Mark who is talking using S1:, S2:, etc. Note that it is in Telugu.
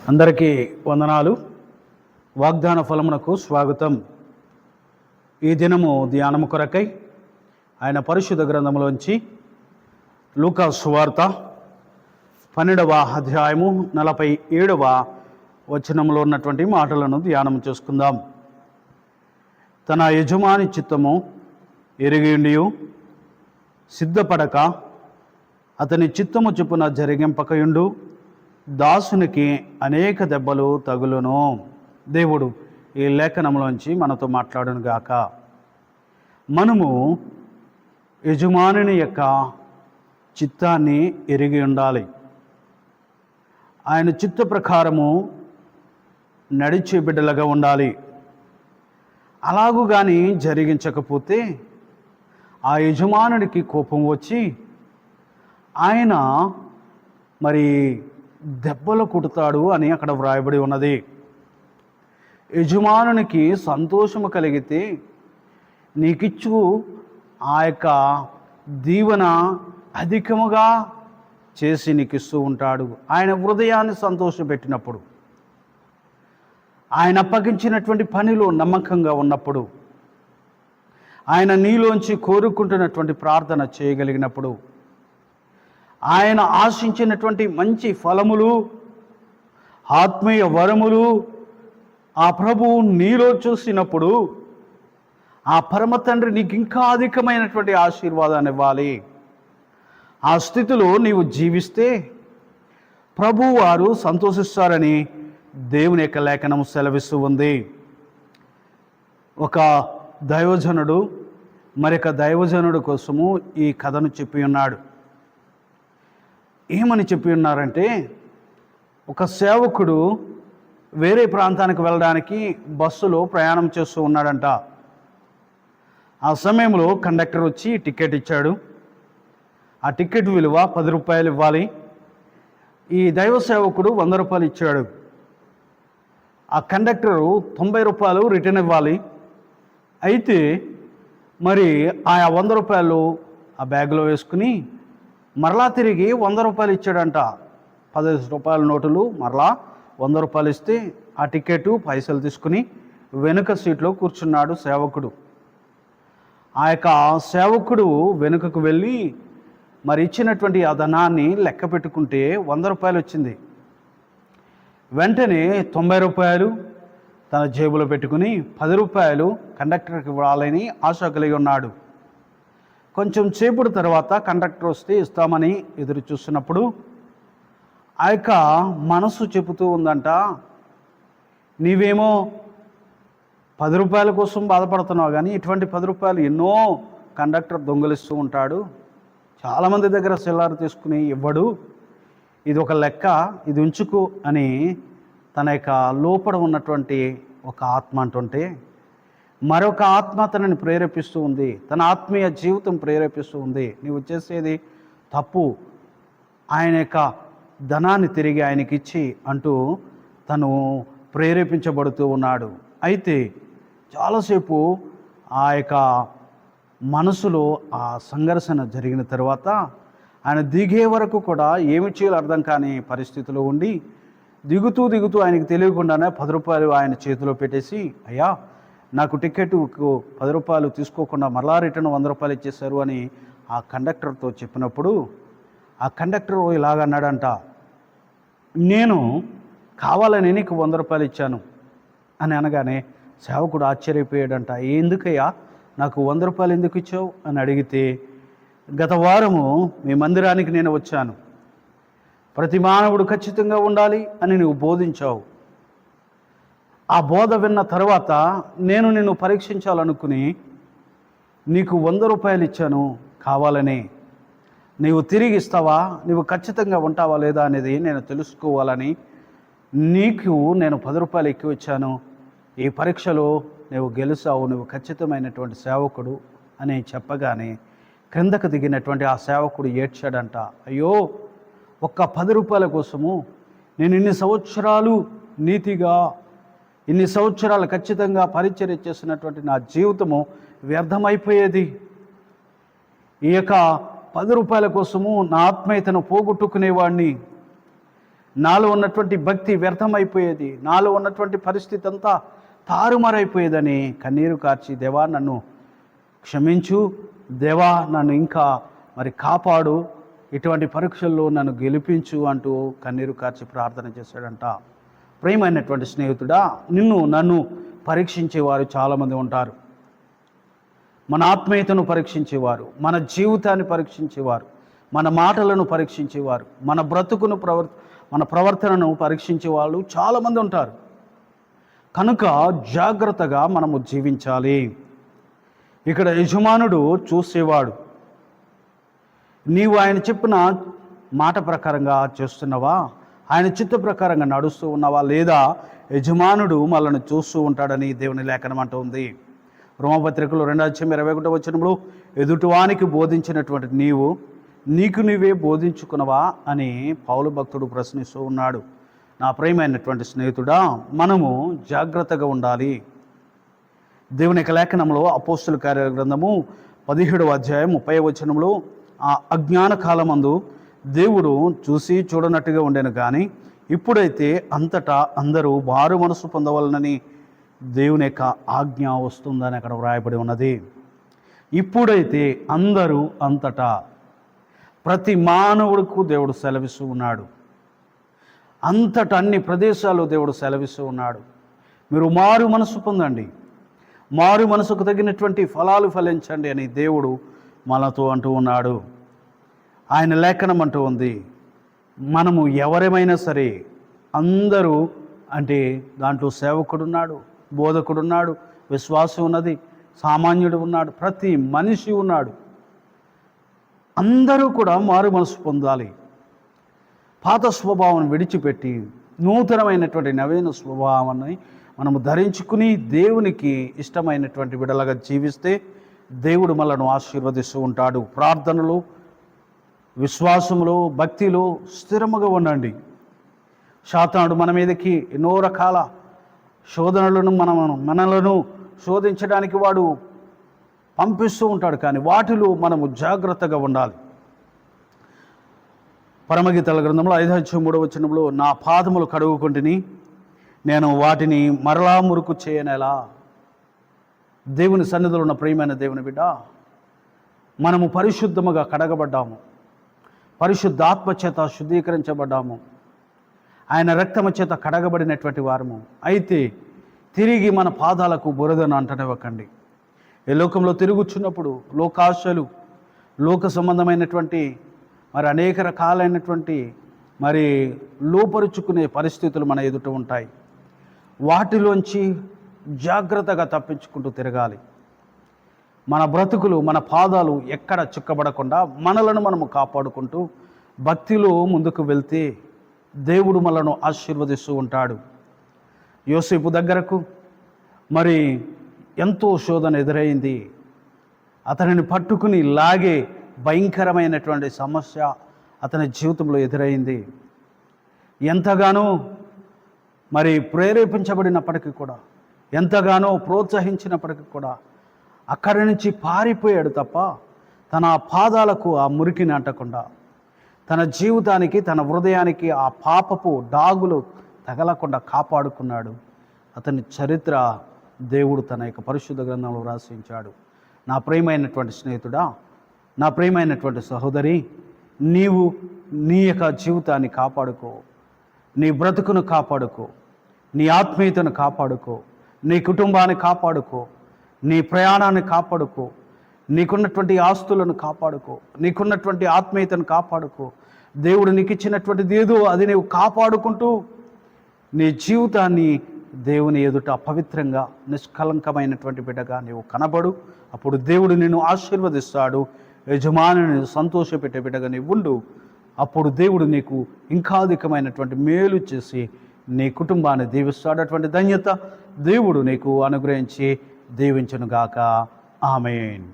S1: అందరికీ వందనాలు. వాగ్దాన ఫలమునకు స్వాగతం. ఈ దినము ధ్యానము కొరకై ఆయన పరిశుద్ధ గ్రంథములోంచి లూకా సువార్త 12వ అధ్యాయము 47వ వచనంలో ఉన్నటువంటి మాటలను ధ్యానం చేసుకుందాం. తన యజమాని చిత్తము ఎరిగియుండియు సిద్ధపడక అతని చిత్తము చొప్పున జరిగింపకయుండు దాసునికి అనేక దెబ్బలు తగులును. దేవుడు ఈ లేఖనంలోంచి మనతో మాట్లాడును గాక. మనము యజమానుని యొక్క చిత్తాన్ని ఎరిగి ఉండాలి. ఆయన చిత్త ప్రకారము నడిచే బిడ్డలుగా ఉండాలి. అలాగూ కానీ జరిగించకపోతే ఆ యజమానుడికి కోపం వచ్చి ఆయన మరి దెబ్బలు కొడతాడు అని అక్కడ వ్రాయబడి ఉన్నది. యజమానునికి సంతోషము కలిగితే నీకిచ్చు ఆ యొక్క దీవెన అధికముగా చేసి నీకు ఇస్తూ ఉంటాడు. ఆయన హృదయాన్ని సంతోషపెట్టినప్పుడు, ఆయన అప్పగించినటువంటి పనిలో నమ్మకంగా ఉన్నప్పుడు, ఆయన నీలోంచి కోరుకుంటున్నటువంటి ప్రార్థన చేయగలిగినప్పుడు, ఆయన ఆశించినటువంటి మంచి ఫలములు, ఆత్మీయ వరములు ఆ ప్రభువు నీలో చూసినప్పుడు ఆ పరమ తండ్రి నీకు ఇంకా అధికమైనటువంటి ఆశీర్వాదాన్ని ఇవ్వాలి. ఆ స్థితిలో నీవు జీవిస్తే ప్రభువు వారు సంతోషిస్తారని దేవుని యొక్క లేఖనం సెలవిస్తూ ఉంది. ఒక దైవజనుడు మరొక దైవజనుడు కోసము ఈ కథను చెప్పి ఉన్నాడు. ఏమని చెప్పి ఉన్నారంటే, ఒక సేవకుడు వేరే ప్రాంతానికి వెళ్ళడానికి బస్సులో ప్రయాణం చేస్తూ ఉన్నాడంట. ఆ సమయంలో కండక్టర్ వచ్చి టికెట్ ఇచ్చాడు. ఆ టికెట్ విలువ 10 రూపాయలు ఇవ్వాలి. ఈ దైవ సేవకుడు 100 రూపాయలు ఇచ్చాడు. ఆ కండక్టరు 90 రూపాయలు రిటర్న్ ఇవ్వాలి. అయితే మరి ఆ 100 రూపాయలు ఆ బ్యాగ్లో వేసుకుని మరలా తిరిగి 100 రూపాయలు ఇచ్చాడంట. 10 రూపాయల నోటులు మరలా 100 రూపాయలు ఇస్తే ఆ టికెట్ పైసలు తీసుకుని వెనుక సీట్లో కూర్చున్నాడు సేవకుడు. ఆ యొక్క సేవకుడు వెనుకకు వెళ్ళి మరి ఇచ్చినటువంటి ఆ ధనాన్ని లెక్క పెట్టుకుంటే 100 రూపాయలు వచ్చింది. వెంటనే 90 రూపాయలు తన జేబులో పెట్టుకుని 10 రూపాయలు కండక్టర్కి ఇవ్వాలని ఆశ కలిగి ఉన్నాడు. కొంచెం సేపటి తర్వాత కండక్టర్ వస్తే ఇస్తామని ఎదురు చూస్తున్నప్పుడు ఆ యొక్క మనసు చెబుతూ ఉందంట, నీవేమో 10 రూపాయల కోసం బాధపడుతున్నావు, కానీ ఇటువంటి 10 రూపాయలు ఎన్నో కండక్టర్ దొంగలిస్తూ ఉంటాడు. చాలామంది దగ్గర సిల్లర్ తీసుకుని ఇవ్వడు. ఇది ఒక లెక్క, ఇది ఉంచుకు అని తన యొక్క లోపల ఉన్నటువంటి ఒక ఆత్మ అంటుంటే, మరొక ఆత్మ తనని ప్రేరేపిస్తూ ఉంది. తన ఆత్మీయ జీవితం ప్రేరేపిస్తూ ఉంది. నీవు చేసేది తప్పు, ఆయన యొక్క ధనాన్ని తిరిగి ఆయనకి ఇచ్చి అంటూ తను ప్రేరేపించబడుతూ ఉన్నాడు. అయితే చాలాసేపు ఆ యొక్క మనసులో ఆ సంఘర్షణ జరిగిన తర్వాత ఆయన దిగే వరకు కూడా ఏమి చేయాలో అర్థం కాని పరిస్థితిలో ఉండి దిగుతూ ఆయనకి తెలియకుండానే 10 రూపాయలు ఆయన చేతిలో పెట్టేసి, అయ్యా నాకు టికెట్కు 10 రూపాయలు తీసుకోకుండా మరలా రిటర్న్ 100 రూపాయలు ఇచ్చేశారు అని ఆ కండక్టర్తో చెప్పినప్పుడు ఆ కండక్టర్ ఇలాగన్నాడంట, నేను కావాలని నీకు 100 రూపాయలు ఇచ్చాను అని అనగానే సేవకుడు ఆశ్చర్యపోయాడంట. ఎందుకయ్యా నాకు 100 రూపాయలు ఎందుకు ఇచ్చావు అని అడిగితే, గత వారము మీ మందిరానికి నేను వచ్చాను, ప్రతి మానవుడు ఖచ్చితంగా ఉండాలి అని నువ్వు బోధించావు. ఆ బోధ విన్న తర్వాత నేను నిన్ను పరీక్షించాలనుకుని నీకు 100 రూపాయలు ఇచ్చాను. కావాలని నీవు తిరిగి ఇస్తావా, నీవు ఖచ్చితంగా ఉంటావా లేదా అనేది నేను తెలుసుకోవాలని నీకు నేను 10 రూపాయలు ఎక్కువ ఇచ్చాను. ఈ పరీక్షలో నువ్వు గెలుసావు, నువ్వు ఖచ్చితమైనటువంటి సేవకుడు అని చెప్పగానే క్రిందకు దిగినటువంటి ఆ సేవకుడు ఏడ్చాడంట. అయ్యో, ఒక్క 10 రూపాయల కోసము నేను ఇన్ని సంవత్సరాలు నీతిగా, ఇన్ని సంవత్సరాలు ఖచ్చితంగా పరిచర్య చేసినటువంటి నా జీవితము వ్యర్థమైపోయేది. ఈ యొక్క 10 రూపాయల కోసము నా ఆత్మీయతను పోగొట్టుకునేవాడిని. నాలో ఉన్నటువంటి భక్తి వ్యర్థమైపోయేది, నాలో ఉన్నటువంటి పరిస్థితి అంతా తారుమారైపోయేదని కన్నీరు కార్చి, దేవా నన్ను క్షమించు, దేవా నన్ను ఇంకా కాపాడు, ఇటువంటి పరీక్షల్లో నన్ను గెలిపించు అంటూ కన్నీరు కార్చి ప్రార్థన చేశాడంట. ప్రియమైనటువంటి స్నేహితుడా, నన్ను పరీక్షించేవారు చాలామంది ఉంటారు. మన ఆత్మీయతను పరీక్షించేవారు, మన జీవితాన్ని పరీక్షించేవారు, మన మాటలను పరీక్షించేవారు, మన బ్రతుకును మన ప్రవర్తనను పరీక్షించే వాళ్ళు చాలామంది ఉంటారు. కనుక జాగ్రత్తగా మనము జీవించాలి. ఇక్కడ యజమానుడు చూసేవాడు. నీవు ఆయన చెప్పిన మాట ప్రకారంగా చేస్తున్నావా, ఆయన చిత్త ప్రకారంగా నడుస్తూ ఉన్నావా, లేదా యజమానుడు మనల్ని చూస్తూ ఉంటాడని దేవుని లేఖనం అంటుంది. రోమపత్రికలో 2:21 ఎదుటివానికి బోధించినటువంటి నీకు నీవే బోధించుకున్నవా అని పౌలు భక్తుడు ప్రశ్నిస్తూ ఉన్నాడు. నా ప్రియమైనటువంటి స్నేహితుడా, మనము జాగ్రత్తగా ఉండాలి. దేవుని యొక్క లేఖనంలో అపోస్తుల కార్యాల గ్రంథము 17:30 ఆ అజ్ఞాన కాలమందు దేవుడు చూసి చూడనట్టుగా ఉండేను, కానీ ఇప్పుడైతే అంతటా అందరూ మారు మనసు పొందవలనని దేవుని యొక్క ఆజ్ఞ వస్తుందని అక్కడ వ్రాయబడి ఉన్నది. ఇప్పుడైతే అందరూ అంతటా, ప్రతి మానవుడికి దేవుడు సెలవిస్తూ ఉన్నాడు. అంతటా అన్ని ప్రదేశాల్లో దేవుడు సెలవిస్తూ ఉన్నాడు. మీరు మారు మనసు పొందండి, మారు మనసుకు తగినటువంటి ఫలాలు ఫలించండి అని దేవుడు మనతో అంటూ ఉన్నాడు. ఆయన లేఖనం అంటూ ఉంది, మనము ఎవరేమైనా సరే అందరూ అంటే దాంట్లో సేవకుడున్నాడు, బోధకుడున్నాడు, విశ్వాసం ఉన్నది, సామాన్యుడు ఉన్నాడు, ప్రతి మనిషి ఉన్నాడు. అందరూ కూడా మారు మనసు పొందాలి. పాత స్వభావం విడిచిపెట్టి నూతనమైనటువంటి నవీన స్వభావాన్ని మనము ధరించుకుని దేవునికి ఇష్టమైనటువంటి విడలగా జీవిస్తే దేవుడు మనలను ఆశీర్వదిస్తూ ఉంటాడు. ప్రార్థనలు, విశ్వాసములో, భక్తిలో స్థిరముగా ఉండండి. సాతానుడు మన మీదకి ఎన్నో రకాల శోధనలను మనలను శోధించడానికి వాడు పంపిస్తూ ఉంటాడు, కానీ వాటిలో మనము జాగ్రత్తగా ఉండాలి. పరమగీతాల గ్రంథంలో 5:3 నా పాదములు కడుగుకుంటుని నేను వాటిని మరలా మురుకు చేయనేలా. దేవుని సన్నిధిలో ఉన్న ప్రియమైన దేవుని బిడ్డ, మనము పరిశుద్ధముగా కడగబడ్డాము, పరిశుద్ధాత్మ చేత శుద్ధీకరించబడ్డాము, ఆయన రక్తము చేత కడగబడినటువంటి వారము. అయితే తిరిగి మన పాదాలకు బురదను అంటనివ్వకండి. ఈ లోకంలో తిరుగుచున్నప్పుడు లోకాశలు, లోక సంబంధమైనటువంటి అనేక రకాలైనటువంటి లోపరుచుకునే పరిస్థితులు మన ఎదుట ఉంటాయి. వాటిలోంచి జాగ్రత్తగా తప్పించుకుంటూ తిరగాలి. మన బ్రతుకులు, మన పాదాలు ఎక్కడ చిక్కబడకుండా మనలను మనము కాపాడుకుంటూ భక్తిలో ముందుకు వెళ్తే దేవుడు మనలను ఆశీర్వదిస్తూ ఉంటాడు. యోసేపు దగ్గరకు ఎంతో శోధన ఎదురైంది. అతనిని పట్టుకుని లాగే భయంకరమైనటువంటి సమస్య అతని జీవితంలో ఎదురైంది. ఎంతగానో ప్రేరేపించబడినప్పటికీ కూడా, ఎంతగానో ప్రోత్సహించినప్పటికీ కూడా అక్కడి నుంచి పారిపోయాడు తప్ప తన పాదాలకు ఆ మురికిని అంటకుండా, తన జీవితానికి, తన హృదయానికి ఆ పాపపు డాగులు తగలకుండా కాపాడుకున్నాడు. అతని చరిత్ర దేవుడు తన యొక్క పరిశుద్ధ గ్రంథంలో రాసించాడు. నా ప్రియమైనటువంటి స్నేహితుడా, నా ప్రియమైనటువంటి సహోదరి, నీవు నీ యొక్క జీవితాన్ని కాపాడుకో, నీ బ్రతుకును కాపాడుకో, నీ ఆత్మీయతను కాపాడుకో, నీ కుటుంబాన్ని కాపాడుకో, నీ ప్రయాణాన్ని కాపాడుకో, నీకున్నటువంటి ఆస్తులను కాపాడుకో, నీకున్నటువంటి ఆత్మీయతను కాపాడుకో. దేవుడు నీకు ఇచ్చినటువంటిది ఏదో అది నీవు కాపాడుకుంటూ నీ జీవితాన్ని దేవుని ఎదుట పవిత్రంగా, నిష్కలంకమైనటువంటి బిడ్డగా నీవు కనబడు. అప్పుడు దేవుడు నిన్ను ఆశీర్వదిస్తాడు. యజమానిని సంతోషపెట్టే బిడ్డగా నీవు ఉండు. అప్పుడు దేవుడు నీకు ఇంకా అధికమైనటువంటి మేలు చేసి నీ కుటుంబాన్ని దీవిస్తాడు. అటువంటి ధన్యత దేవుడు నీకు అనుగ్రహించి దీవించునుగాక. ఆమేన్.